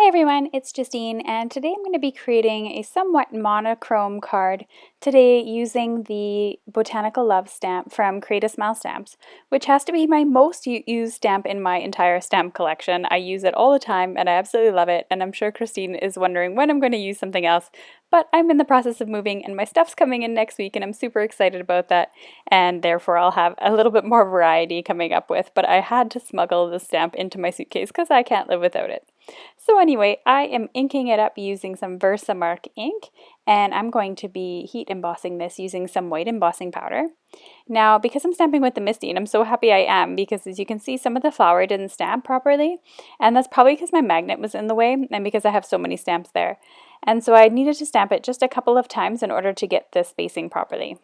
Hey everyone, it's Justine, and today I'm going to be creating a somewhat monochrome card today using the Botanical Love stamp from Create a Smile Stamps, which has to be my most used stamp in my entire stamp collection. I use it all the time and I absolutely love it, and I'm sure Christine is wondering when I'm going to use something else, but I'm in the process of moving and my stuff's coming in next week and I'm super excited about that, and therefore I'll have a little bit more variety coming up with, but I had to smuggle the stamp into my suitcase because I can't live without it. So anyway, I am inking it up using some Versamark ink, and I'm going to be heat embossing this using some white embossing powder. Now, because I'm stamping with the Misty, and I'm so happy I am, because as you can see, some of the flower didn't stamp properly, and that's probably because my magnet was in the way, and because I have so many stamps there. And so I needed to stamp it just a couple of times in order to get the spacing properly.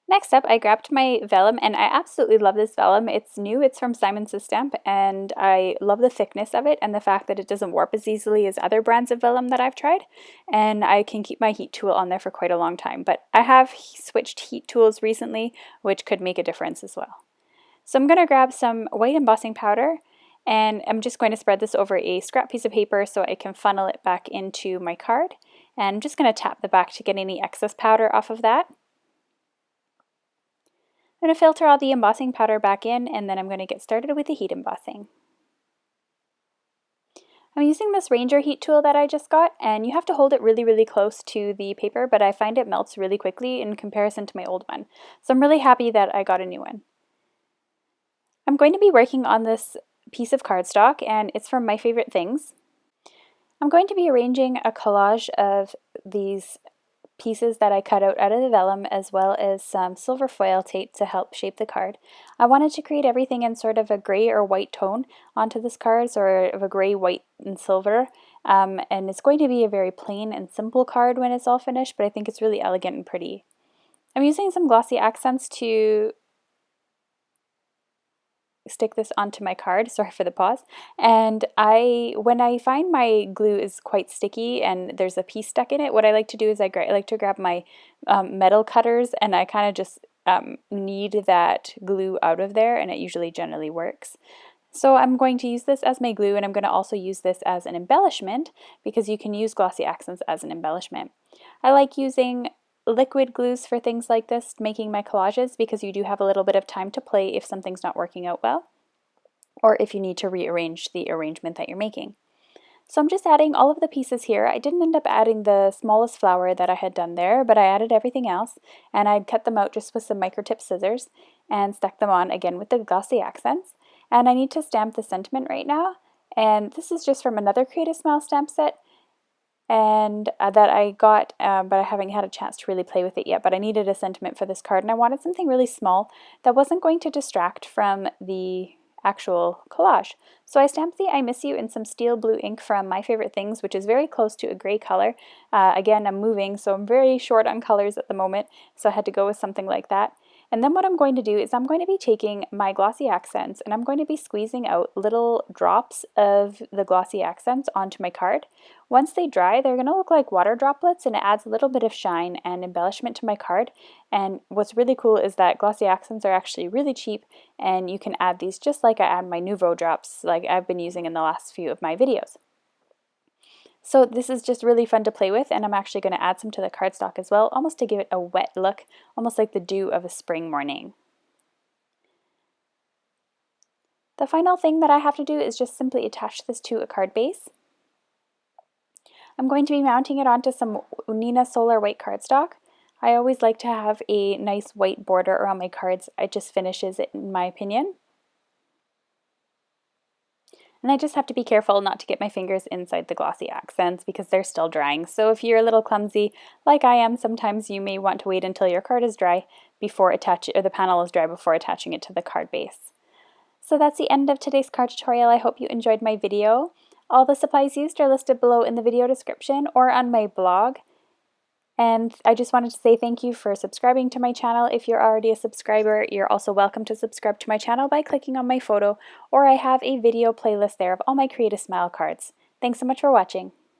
Next up, I grabbed my vellum, and I absolutely love this vellum. It's new, it's from Simon Says Stamp, and I love the thickness of it and the fact that it doesn't warp as easily as other brands of vellum that I've tried, and I can keep my heat tool on there for quite a long time. But I have switched heat tools recently, which could make a difference as well. So I'm going to grab some white embossing powder, and I'm just going to spread this over a scrap piece of paper so I can funnel it back into my card. And I'm just going to tap the back to get any excess powder off of that. I'm going to filter all the embossing powder back in, and then I'm going to get started with the heat embossing. I'm using this Ranger heat tool that I just got, and you have to hold it really close to the paper, but I find it melts really quickly in comparison to my old one. So I'm really happy that I got a new one. I'm going to be working on this piece of cardstock, and it's from My Favorite Things. I'm going to be arranging a collage of these pieces that I cut out of the vellum, as well as some silver foil tape to help shape the card. I wanted to create everything in sort of a gray or white tone onto this card, sort of a gray, white, and silver. And it's going to be a very plain and simple card when it's all finished, but I think it's really elegant and pretty. I'm using some glossy accents to stick this onto my card. Sorry for the pause. And when I find my glue is quite sticky and there's a piece stuck in it, what I like to do is I like to grab my metal cutters, and I kind of just knead that glue out of there, and it usually generally works. So I'm going to use this as my glue, and I'm going to also use this as an embellishment, because you can use glossy accents as an embellishment. I like using liquid glues for things like this, making my collages, because you do have a little bit of time to play if something's not working out well, or if you need to rearrange the arrangement that you're making. So I'm just adding all of the pieces here. I didn't end up adding the smallest flower that I had done there, but I added everything else, and I'd cut them out just with some microtip scissors and stuck them on again with the glossy accents. And I need to stamp the sentiment right now, and this is just from another Create a Smile stamp set, and that I got, but I haven't had a chance to really play with it yet. But I needed a sentiment for this card, and I wanted something really small that wasn't going to distract from the actual collage. So I stamped the I Miss You in some steel blue ink from My Favorite Things, which is very close to a gray color. Again, I'm moving, so I'm very short on colors at the moment, so I had to go with something like that. And then what I'm going to do is I'm going to be taking my glossy accents, and I'm going to be squeezing out little drops of the glossy accents onto my card. Once they dry, they're going to look like water droplets, and it adds a little bit of shine and embellishment to my card. And what's really cool is that glossy accents are actually really cheap, and you can add these just like I add my Nouveau drops like I've been using in the last few of my videos. So this is just really fun to play with, and I'm actually going to add some to the cardstock as well, almost to give it a wet look, almost like the dew of a spring morning. The final thing that I have to do is just simply attach this to a card base. I'm going to be mounting it onto some Nina Solar white cardstock. I always like to have a nice white border around my cards. It just finishes it, in my opinion. And I just have to be careful not to get my fingers inside the glossy accents because they're still drying. So if you're a little clumsy, like I am, sometimes you may want to wait until your card is dry before the panel is dry before attaching it to the card base. So that's the end of today's card tutorial. I hope you enjoyed my video. All the supplies used are listed below in the video description or on my blog. And I just wanted to say thank you for subscribing to my channel. If you're already a subscriber, you're also welcome to subscribe to my channel by clicking on my photo, or I have a video playlist there of all my Create a Smile cards. Thanks so much for watching.